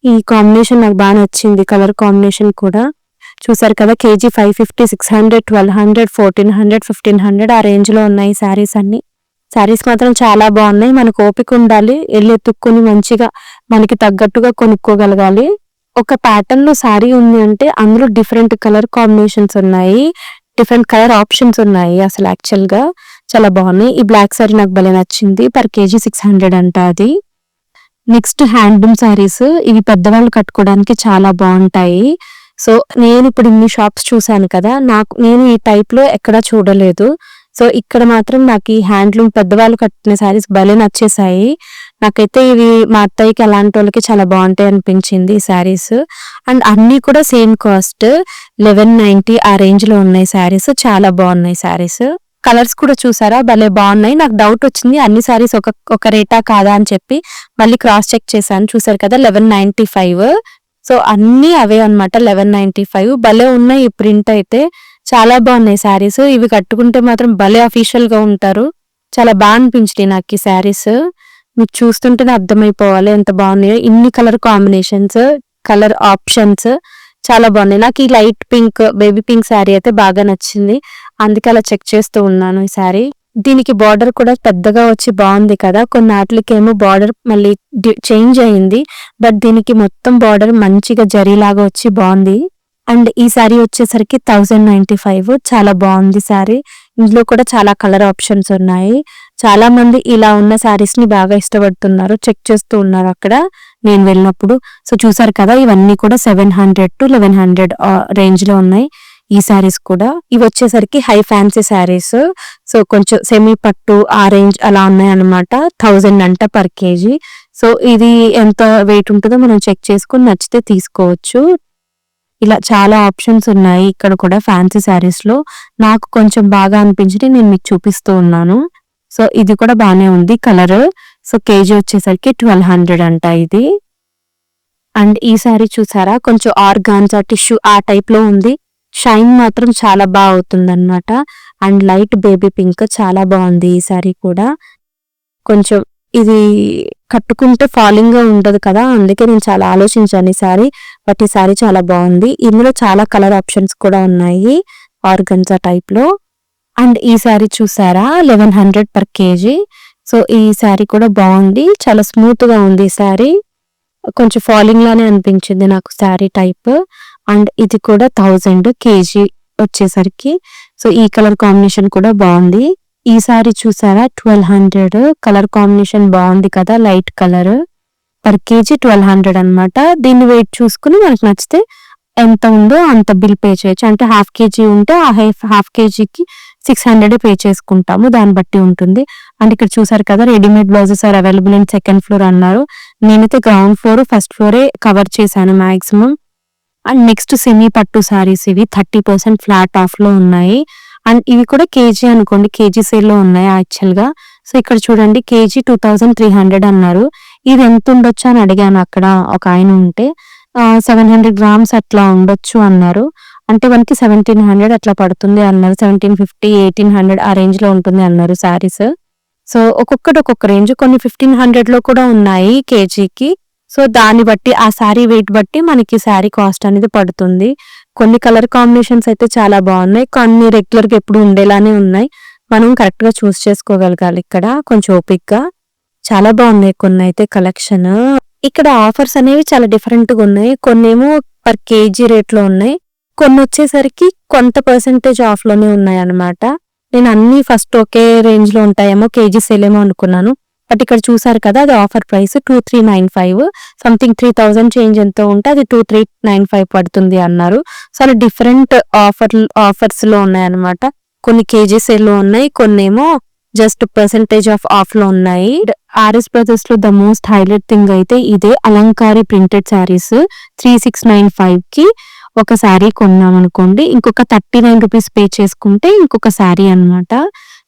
ఈ కాంబినేషన్ నాకు బాగా నచ్చింది, కలర్ కాంబినేషన్ కూడా. చూసారు కదా, కేజీ 550, 600, 1200, 1400, 1500 ఆ రేంజ్ లో ఉన్నాయి శారీస్ అన్ని. శారీస్ మాత్రం చాలా బాగున్నాయి. మనకు ఓపిక ఉండాలి, వెళ్ళి ఎత్తుక్కుని మంచిగా మనకి తగ్గట్టుగా కొనుక్కోగలగాలి. ఒక ప్యాటర్న్ లో శారీ ఉంది అంటే అందులో డిఫరెంట్ కలర్ కాంబినేషన్స్ ఉన్నాయి, డిఫరెంట్ కలర్ ఆప్షన్స్ ఉన్నాయి. అసలు యాక్చువల్ గా చాలా బాగున్నాయి. ఈ బ్లాక్ శారీ నాకు భలే నచ్చింది. పర్ కేజీ 600 అంట అది. Next handloom saris. ఇవి పెద్దవాళ్ళు కట్టుకోవడానికి చాలా బాగుంటాయి. సో నేను ఇప్పుడు ఇన్ని షాప్స్ చూసాను కదా, నేను ఈ టైప్ లో ఎక్కడా చూడలేదు. సో ఇక్కడ మాత్రం నాకు ఈ హ్యాండ్లూమ్ పెద్దవాళ్ళు కట్టిన శారీస్ భలే నచ్చేసాయి. నాకైతే ఇవి మా అత్తయ్యకి అలాంటి వాళ్ళకి చాలా బాగుంటాయి అనిపించింది ఈ శారీస్. అండ్ అన్ని కూడా సేమ్ కాస్ట్ 1190 ఆ రేంజ్ లో ఉన్నాయి శారీస్. చాలా బాగున్నాయి శారీస్. కలర్స్ కూడా చూసారా, భలే బాగున్నాయి. నాకు డౌట్ వచ్చింది అన్ని శారీస్ ఒక రేటా కాదా అని చెప్పి మళ్ళీ క్రాస్ చెక్ చేశాను. చూసారు కదా, 1195. సో అన్ని అవే అన్నమాట, 1195. భలే ఉన్నాయి. ఈ ప్రింట్ అయితే చాలా బాగున్నాయి శారీస్. ఇవి కట్టుకుంటే మాత్రం భలే అఫీషియల్ గా ఉంటారు. చాలా బాగా అనిపించినాయి నాకు ఈ శారీస్. మీకు చూస్తుంటేనే అర్థమైపోవాలి ఎంత బాగున్నాయో. ఇన్ని కలర్ కాంబినేషన్స్, కలర్ ఆప్షన్స్ చాలా బాగున్నాయి. నాకు ఈ light pink, baby pink sari అయితే బాగా నచ్చింది. అందుకే అలా చెక్ చేస్తూ ఉన్నాను ఈ శారీ. దీనికి బార్డర్ కూడా పెద్దగా వచ్చి బాగుంది కదా. కొన్నాట్లకేమో బార్డర్ మళ్ళీ చేంజ్ అయింది, బట్ దీనికి మొత్తం బార్డర్ మంచిగా జరీలాగా వచ్చి బాగుంది. అండ్ ఈ శారీ వచ్చేసరికి 1095. చాలా బాగుంది శారీ. ఇందులో కూడా చాలా కలర్ ఆప్షన్స్ ఉన్నాయి. చాలా మంది ఇలా ఉన్న శారీస్ ని బాగా ఇష్టపడుతున్నారు, చెక్ చేస్తూ ఉన్నారు అక్కడ నేను వెళ్ళినప్పుడు. సో చూసారు కదా, ఇవన్నీ కూడా 700 to 1100 రేంజ్ లో ఉన్నాయి ఈ శారీస్ కూడా. ఇవి వచ్చేసరికి హై ఫ్యాన్సీ శారీస్. సో కొంచెం సెమీ పట్టు ఆ రేంజ్ అలా ఉన్నాయి అనమాట. 1000 అంట పర్ కేజీ. సో ఇది ఎంత వెయిట్ ఉంటుందో మనం చెక్ చేసుకుని నచ్చితే తీసుకోవచ్చు. ఇలా చాలా ఆప్షన్స్ ఉన్నాయి ఇక్కడ కూడా ఫ్యాన్సీ శారీస్ లో. నాకు కొంచెం బాగా అనిపించి నేను మీకు చూపిస్తూ ఉన్నాను. సో ఇది కూడా బాగానే ఉంది కలర్. సో కేజీ వచ్చేసరికి 1200 అంట ఇది. అండ్ ఈ సారీ చూసారా, కొంచెం ఆర్గాన్జా టిష్యూ ఆ టైప్ లో ఉంది. షైన్ మాత్రం చాలా బాగా అవుతుంది అనమాట. అండ్ లైట్ బేబీ పింక్ చాలా బాగుంది ఈ సారీ కూడా. కొంచెం ఇది కట్టుకుంటే ఫాలింగ్ గా ఉండదు కదా, అందుకే నేను చాలా ఆలోచించాను ఈ సారీ. బట్ ఈ సారీ చాలా బాగుంది. ఇందులో చాలా కలర్ ఆప్షన్స్ కూడా ఉన్నాయి ఆర్గన్జా టైప్ లో. అండ్ ఈ సారీ చూసారా 1100 పర్ కేజీ. సో ఈ సారీ కూడా బాగుంది, చాలా స్మూత్ గా ఉంది ఈ సారీ. కొంచెం ఫాలింగ్ లానే అనిపించింది నాకు శారీ టైప్. అండ్ ఇది కూడా 1000 కేజీ వచ్చేసరికి. సో ఈ కలర్ కాంబినేషన్ కూడా బాగుంది. ఈ సారీ చూసారా 1200, కలర్ కాంబినేషన్ బాగుంది కదా, లైట్ కలర్. పర్ కేజీ 1200 అనమాట. దీన్ని వెయిట్ చూసుకుని మనకు నచ్చితే ఎంత ఉందో అంత బిల్ పే చేయొచ్చు. అంటే హాఫ్ కేజీ ఉంటే ఆ హాఫ్ కేజీకి 600 పే చేసుకుంటాము, దాన్ని బట్టి ఉంటుంది. అండ్ ఇక్కడ చూసారు కదా, readymade blouses are available in second floor అన్నారు. నేనైతే గ్రౌండ్ ఫ్లోర్ ఫస్ట్ ఫ్లోరే కవర్ చేశాను మాక్సిమం. అండ్ నెక్స్ట్ సెమీ పట్టు సారీస్, ఇవి 30% ఫ్లాట్ ఆఫ్ లో ఉన్నాయి. అండ్ ఇవి కూడా కేజీ అనుకోండి, కేజీ సేల్ లో ఉన్నాయి యాక్చువల్ గా. సో ఇక్కడ చూడండి, కేజీ 2300 అన్నారు. ఇది ఎంత ఉండొచ్చు అని అడిగాను అక్కడ ఒక ఆయన ఉంటే. 700 grams అట్లా ఉండొచ్చు అన్నారు. అంటే మనకి 1700 అట్లా పడుతుంది అన్నారు. 1750, 1800 ఆ రేంజ్ లో ఉంటుంది అన్నారు శారీస్. సో ఒక్కొక్కటి ఒక్కొక్క రేంజ్, కొన్ని 1500 లో కూడా ఉన్నాయి కేజీకి. సో దాన్ని బట్టి ఆ శారీ వెయిట్ బట్టి మనకి శారీ కాస్ట్ అనేది పడుతుంది. కొన్ని కలర్ కాంబినేషన్స్ అయితే చాలా బాగున్నాయి, కొన్ని రెగ్యులర్ గా ఎప్పుడు ఉండేలానే ఉన్నాయి. మనం కరెక్ట్ గా చూస్ చేసుకోగలగాలి ఇక్కడ కొంచెం ఓపిక్ గా. చాలా బాగున్నాయి కొన్ని అయితే కలెక్షన్. ఇక్కడ ఆఫర్స్ అనేవి చాలా డిఫరెంట్ గా ఉన్నాయి. కొన్నేమో పర్ కేజీ రేట్ లో ఉన్నాయి, కొన్ని వచ్చేసరికి కొంత పర్సెంటేజ్ ఆఫ్ లోనే ఉన్నాయి అన్నమాట. నేను అన్ని ఫస్ట్ ఒకే రేంజ్ లో ఉంటాయేమో, కేజీ సేల్ ఏమో అనుకున్నాను. బట్ ఇక్కడ చూసారు కదా, అది ఆఫర్ ప్రైస్ 2395, సంథింగ్ 3000 చేంజ్ ఎంతో ఉంటే అది 2395 పడుతుంది అన్నారు. సో అలా డిఫరెంట్ ఆఫర్స్ లో ఉన్నాయి అనమాట. కొన్ని కేజీ సేల్ లో ఉన్నాయి, కొన్ని ఏమో జస్ట్ పర్సెంటేజ్ ఆఫ్ లో ఉన్నాయి. ఆర్ఎస్ బ్రదర్స్ లో ద మోస్ట్ హైలైట్ థింగ్ అయితే ఇదే అలంకారీ ప్రింటెడ్ శారీస్. 3695 కి ఒక శారీ కొన్నాం అనుకోండి, ఇంకొక 39 రూపీస్ పే చేసుకుంటే ఇంకొక శారీ అనమాట.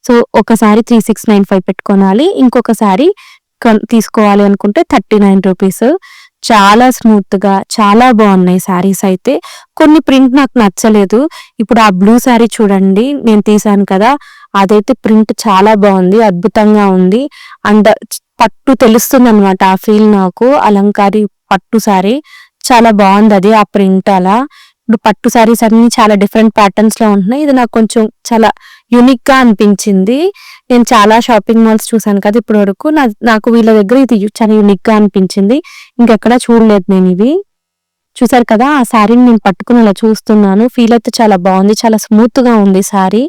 సో ఒక శారీ 3695 పెట్టుకోవాలి, ఇంకొక శారీ తీసుకోవాలి అనుకుంటే 39 రూపీస్. చాలా స్మూత్ గా చాలా బాగున్నాయి శారీస్ అయితే. కొన్ని ప్రింట్ నాకు నచ్చలేదు. ఇప్పుడు ఆ బ్లూ శారీ చూడండి, నేను తీసాను కదా, అదైతే ప్రింట్ చాలా బాగుంది, అద్భుతంగా ఉంది. అండ్ పట్టు తెలుస్తుంది అనమాట ఆ ఫీల్ నాకు. అలంకారీ పట్టు శారీ చాలా బాగుంది, అది ఆ ప్రింట్ అలా. ఇప్పుడు పట్టు శారీస్ అన్ని చాలా డిఫరెంట్ ప్యాటర్న్స్ లో ఉంటున్నాయి. ఇది నాకు కొంచెం చాలా యూనిక్ గా అనిపించింది. నేను చాలా షాపింగ్ మాల్స్ చూసాను కదా ఇప్పటి వరకు, నాకు వీళ్ళ దగ్గర ఇది చాలా యూనిక్ గా అనిపించింది. ఇంకెక్కడ చూడలేదు నేను ఇవి. చూసారు కదా, ఆ శారీని నేను పట్టుకుని అలా చూస్తున్నాను. ఫీల్ అయితే చాలా బాగుంది, చాలా స్మూత్ గా ఉంది శారీ.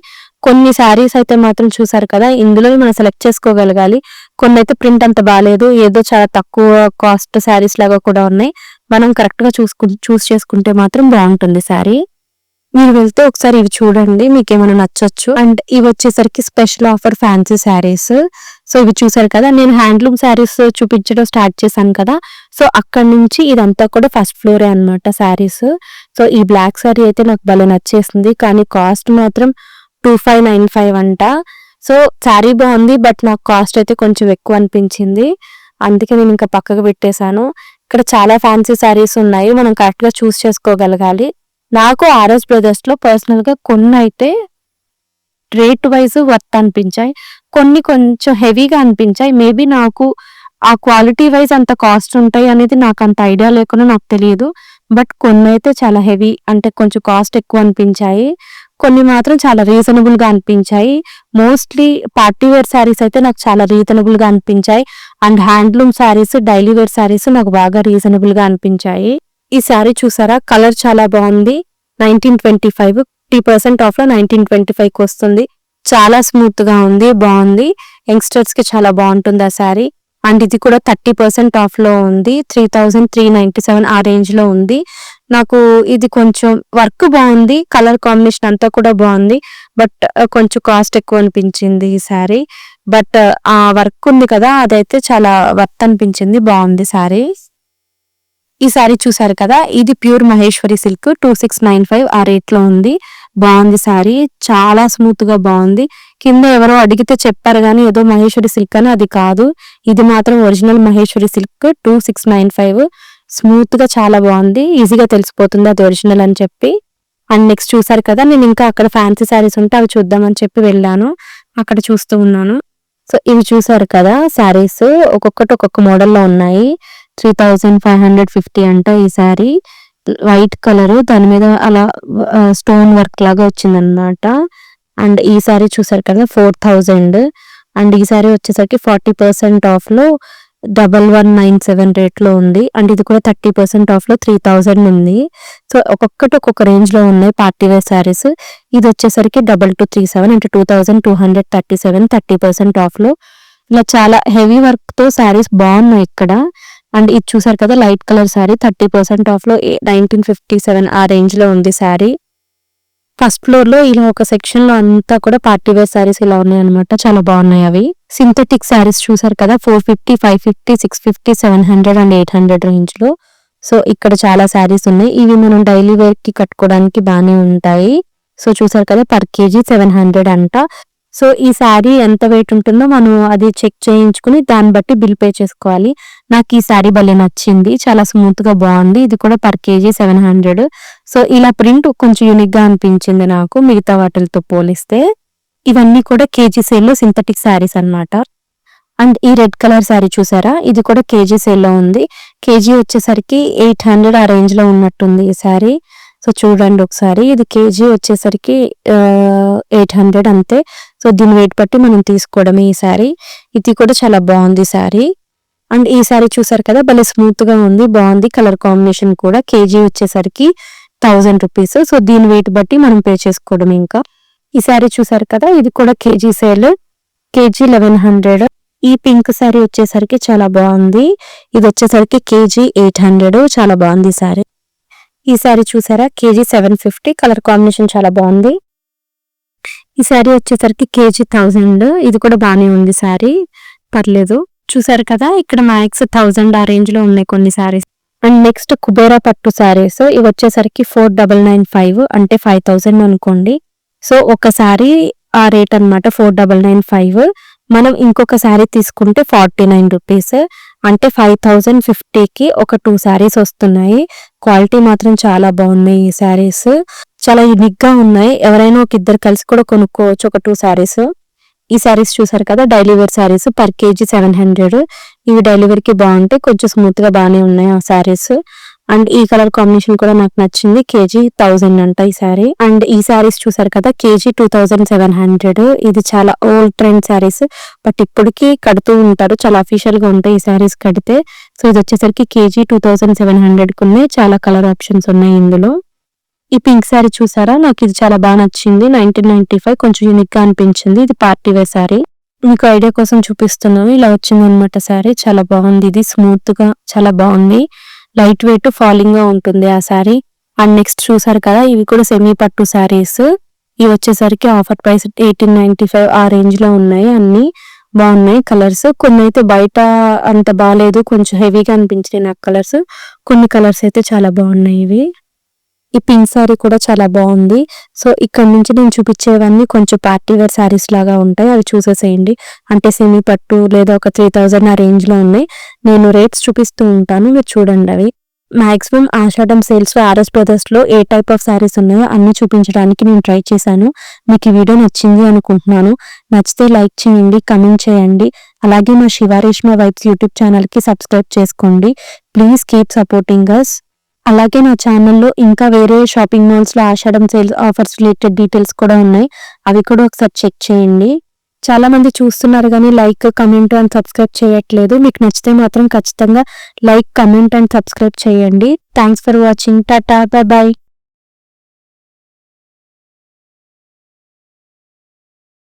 కొన్ని శారీస్ అయితే మాత్రం చూసారు కదా, ఇందులో మనం సెలెక్ట్ చేసుకోగలగాలి. కొన్ని అయితే ప్రింట్ అంత బాగాలేదు, ఏదో చాలా తక్కువ కాస్ట్ శారీస్ లాగా కూడా ఉన్నాయి. మనం కరెక్ట్ గా చూస్ చేసుకుంటే మాత్రం బాగుంటుంది శారీ. మీరు వెళ్తే ఒకసారి ఇవి చూడండి, మీకు ఏమైనా నచ్చొచ్చు. అండ్ ఇవి వచ్చేసరికి special offer fancy saris. So ఇవి చూసారు కదా, నేను హ్యాండ్లూమ్ శారీస్ చూపించడం స్టార్ట్ చేశాను కదా, సో అక్కడ నుంచి ఇదంతా కూడా ఫస్ట్ ఫ్లోరే అనమాట శారీస్. సో ఈ బ్లాక్ శారీ అయితే నాకు భలే నచ్చేసింది, కానీ కాస్ట్ మాత్రం 2595 అంట. సో శారీ బాగుంది, బట్ నాకు కాస్ట్ అయితే కొంచెం ఎక్కువ అనిపించింది, అందుకే నేను ఇంకా పక్కకు పెట్టేశాను. ఇక్కడ చాలా ఫ్యాన్సీ శారీస్ ఉన్నాయి, మనం కరెక్ట్ గా చూస్ చేసుకోగలగాలి. నాకు ఆర్ఎస్ బ్రదర్స్ లో పర్సనల్ గా కొన్ని అయితే రేట్ వైజ్ వర్త్ అనిపించాయి, కొన్ని కొంచెం హెవీగా అనిపించాయి. మేబీ నాకు ఆ క్వాలిటీ వైజ్ అంత కాస్ట్ ఉంటాయి అనేది నాకు అంత ఐడియా లేకుండా నాకు తెలియదు. బట్ కొన్ని అయితే చాలా హెవీ, అంటే కొంచెం కాస్ట్ ఎక్కువ అనిపించాయి. కొన్ని మాత్రం చాలా రీజనబుల్ గా అనిపించాయి. మోస్ట్లీ పార్టీ వేర్ శారీస్ అయితే నాకు చాలా రీజనబుల్ గా అనిపించాయి. And handloom sarees, daily wear sarees నాకు బాగా రీజనబుల్ గా అనిపించాయి. ఈ శారీ చూసారా, కలర్ చాలా బాగుంది. 1925 50% ఆఫ్ లో 1925 కి వస్తుంది. చాలా స్మూత్ గా ఉంది, బాగుంది. యంగ్స్టర్స్ కి చాలా బాగుంటుంది ఆ శారీ. అండ్ ఇది కూడా 30% ఆఫ్ లో ఉంది. 3397 ఆ రేంజ్ లో ఉంది. నాకు ఇది కొంచెం వర్క్ బాగుంది, కలర్ కాంబినేషన్ అంతా కూడా బాగుంది, బట్ కొంచెం కాస్ట్ ఎక్కువ అనిపించింది ఈ శారీ. బట్ ఆ వర్క్ ఉంది కదా, అదైతే చాలా వర్త్ అనిపించింది, బాగుంది శారీ. ఈ శారీ చూసారు కదా, ఇది ప్యూర్ మహేశ్వరి సిల్క్ 2695 ఆ రేట్ లో ఉంది. బాగుంది శారీ, చాలా స్మూత్ గా బాగుంది. కింద ఎవరో అడిగితే చెప్పారు కానీ ఏదో మహేశ్వరి సిల్క్ అని, అది కాదు. ఇది మాత్రం ఒరిజినల్ మహేశ్వరి సిల్క్ 2695. స్మూత్ గా చాలా బాగుంది, ఈజీగా తెలిసిపోతుంది అది ఒరిజినల్ అని చెప్పి. అండ్ నెక్స్ట్ చూసారు కదా, నేను ఇంకా అక్కడ ఫ్యాన్సీ శారీస్ ఉంటే అవి చూద్దామని చెప్పి వెళ్ళాను, అక్కడ చూస్తూ ఉన్నాను. సో ఇవి చూసారు కదా శారీస్, ఒక్కొక్కటి ఒక్కొక్క మోడల్లో ఉన్నాయి. 3550 అంట ఈ శారీ, వైట్ కలర్, దాని మీద అలా స్టోన్ వర్క్ లాగా వచ్చిందనమాట. అండ్ ఈ సారీ చూసారు కదా 4000. అండ్ ఈ సారీ వచ్చేసరికి 40% ఆఫ్ లో 1197 రేట్ లో ఉంది. అండ్ ఇది కూడా 30% ఆఫ్ లో 3000 ఉంది. సో ఒక్కొక్కటి ఒక్కొక్క రేంజ్ లో ఉన్నాయి పార్టీ వేర్ శారీస్. ఇది వచ్చేసరికి 2237 అంటే 2237, 30% ఆఫ్ లో. ఇలా చాలా హెవీ వర్క్ తో శారీస్ బాగున్నాయి ఇక్కడ. అండ్ ఇది చూసారు కదా లైట్ కలర్ శారీ, 30% ఆఫ్ లో 1957 ఆ రేంజ్ లో ఉంది శారీ. ఫస్ట్ ఫ్లోర్ లో ఇలా ఒక సెక్షన్ లో అంతా కూడా పార్టీ వేర్ శారీస్ ఇలా ఉన్నాయి అనమాట, చాలా బాగున్నాయి అవి. సింథటిక్ శారీస్ చూసారు కదా 450, 550, 650, 700 అండ్ 800 రేంజ్ లో. సో ఇక్కడ చాలా శారీస్ ఉన్నాయి, ఇవి మనం డైలీ వేర్ కి కట్టుకోవడానికి బాగానే ఉంటాయి. సో చూసారు కదా పర్ కేజీ 700 అంట. సో ఈ శారీ ఎంత వెయిట్ ఉంటుందో మనం అది చెక్ చేయించుకుని దాన్ని బట్టి బిల్ పే చేసుకోవాలి. నాకు ఈ శారీ భలే నచ్చింది, చాలా స్మూత్ గా బాగుంది. ఇది కూడా పర్ కేజీ 700. సో ఇలా ప్రింట్ కొంచెం యూనిక్ గా అనిపించింది నాకు మిగతా వాటితో పోలిస్తే. ఇవన్నీ కూడా కేజీ సేల్ లో సింథటిక్ శారీస్ అన్నమాట. అండ్ ఈ రెడ్ కలర్ శారీ చూసారా, ఇది కూడా కేజీ సేల్ లో ఉంది. కేజీ వచ్చేసరికి 800 ఆ రేంజ్ లో ఉన్నట్టుంది ఈ శారీ. సో చూడండి ఒకసారి, ఇది కేజీ వచ్చేసరికి 800 అంతే. సో దీని వెయిట్ బట్టి మనం తీసుకోవడమే ఈ శారీ. ఇది కూడా చాలా బాగుంది శారీ. అండ్ ఈ శారీ చూసారు కదా భలే స్మూత్ గా ఉంది, బాగుంది కలర్ కాంబినేషన్ కూడా. కేజీ వచ్చేసరికి 1000 రూపీస్. సో దీని వెయిట్ బట్టి మనం పే చేసుకోవడం. ఇంకా ఈ శారీ చూసారు కదా, ఇది కూడా కేజీ సేల్, కేజీ 1100. ఈ పింక్ శారీ వచ్చేసరికి చాలా బాగుంది, ఇది వచ్చేసరికి కేజీ 800. చాలా బాగుంది శారీ. ఈ శారీ చూసారా కేజీ 750, కలర్ కాంబినేషన్ చాలా బాగుంది. ఈ శారీ వచ్చేసరికి కేజీ 1000. ఇది కూడా బాగానే ఉంది శారీ, పర్లేదు. చూసారు కదా ఇక్కడ మ్యాక్స్ 1000 ఆ రేంజ్ లో ఉన్నాయి కొన్ని శారీస్. అండ్ నెక్స్ట్ కుబేరా పట్టు శారీస్, ఇవి వచ్చేసరికి 4995 అంటే 5000 అనుకోండి. సో ఒక శారీ ఆ రేట్ అనమాట 4995. మనం ఇంకొక శారీ తీసుకుంటే 49 రూపీస్ అంటే 5050కి ఒక 2 శారీస్ వస్తున్నాయి. క్వాలిటీ మాత్రం చాలా బాగున్నాయి ఈ శారీస్, చాలా యూనిక్ గా ఉన్నాయి. ఎవరైనా ఒక ఇద్దరు కలిసి కూడా కొనుక్కోవచ్చు ఒక 2 శారీస్. ఈ శారీస్ చూసారు కదా daily wear sarees, per KG 700. ఇవి డైలీ వేర్ కి బాగుంటాయి, కొంచెం స్మూత్ గా బాగానే ఉన్నాయి ఆ శారీస్. అండ్ ఈ కలర్ కాంబినేషన్ కూడా నాకు నచ్చింది, కేజీ 1000 అంట ఈ శారీ. అండ్ ఈ శారీస్ చూసారు కదా కేజీ 2700. ఇది చాలా ఓల్డ్ ట్రెండ్ శారీస్, బట్ ఇప్పటికీ కడుతూ ఉంటారు, చాలా అఫీషియల్ గా ఉంటాయి ఈ శారీస్ కడితే. సో ఇది వచ్చేసరికి కేజీ 2700 ఉన్నాయి. చాలా కలర్ ఆప్షన్స్ ఉన్నాయి ఇందులో. ఈ పింక్ శారీ చూసారా, నాకు ఇది చాలా బాగా నచ్చింది, 1995, కొంచెం యూనిక్ గా అనిపించింది. ఇది పార్టీ వేర్ శారీ, మీకు ఐడియా కోసం చూపిస్తున్నాను. ఇలా వచ్చింది అనమాట శారీ, చాలా బాగుంది. ఇది స్మూత్ గా చాలా బాగుంది, లైట్ వెయిట్ ఫాలింగ్ గా ఉంటుంది ఆ శారీ. అండ్ నెక్స్ట్ చూసారు కదా ఇవి కూడా సెమీ పట్టు శారీస్. ఇవి వచ్చేసరికి ఆఫర్ ప్రైస్ 1895 ఆ రేంజ్ లో ఉన్నాయి. అన్ని బాగున్నాయి కలర్స్. కొన్ని అయితే బయట అంత బాగాలేదు, కొంచెం హెవీగా అనిపించినాయి నాకు కలర్స్. కొన్ని కలర్స్ అయితే చాలా బాగున్నాయి ఇవి. ఈ పింక్ శారీ కూడా చాలా బాగుంది. సో ఇక్కడ నుంచి నేను చూపించేవన్నీ కొంచెం పార్టీ వేర్ శారీస్ లాగా ఉంటాయి, అవి చూసేసేయండి. అంటే సెమీ పట్టు లేదా ఒక 3000 ఆ రేంజ్ లో ఉన్నాయి. నేను రేట్స్ చూపిస్తూ ఉంటాను, మీరు చూడండి. అవి మాక్సిమం ఆషాఢం సేల్స్ లో ఆర్ఎస్ బ్రదర్స్ లో ఏ టైప్ ఆఫ్ శారీస్ ఉన్నాయో అన్ని చూపించడానికి నేను ట్రై చేశాను. మీకు ఈ వీడియో నచ్చింది అనుకుంటున్నాను. నచ్చితే లైక్ చేయండి, కమెంట్ చేయండి. అలాగే మా శివారేష్మ వైబ్స్ యూట్యూబ్ ఛానల్ కి సబ్స్క్రైబ్ చేసుకోండి. Please keep supporting us. అలాగే నా ఛానల్లో ఇంకా వేరే షాపింగ్ మాల్స్ లో Ashadham sales offers related details కూడా ఉన్నాయి, అవి కూడా ఒకసారి చెక్ చేయండి. చాలా మంది చూస్తున్నారు కానీ లైక్, కమెంట్ అండ్ సబ్స్క్రైబ్ చేయట్లేదు. మీకు నచ్చితే మాత్రం ఖచ్చితంగా లైక్, కమెంట్ అండ్ సబ్స్క్రైబ్ చేయండి. Thanks for watching. Tata, by by.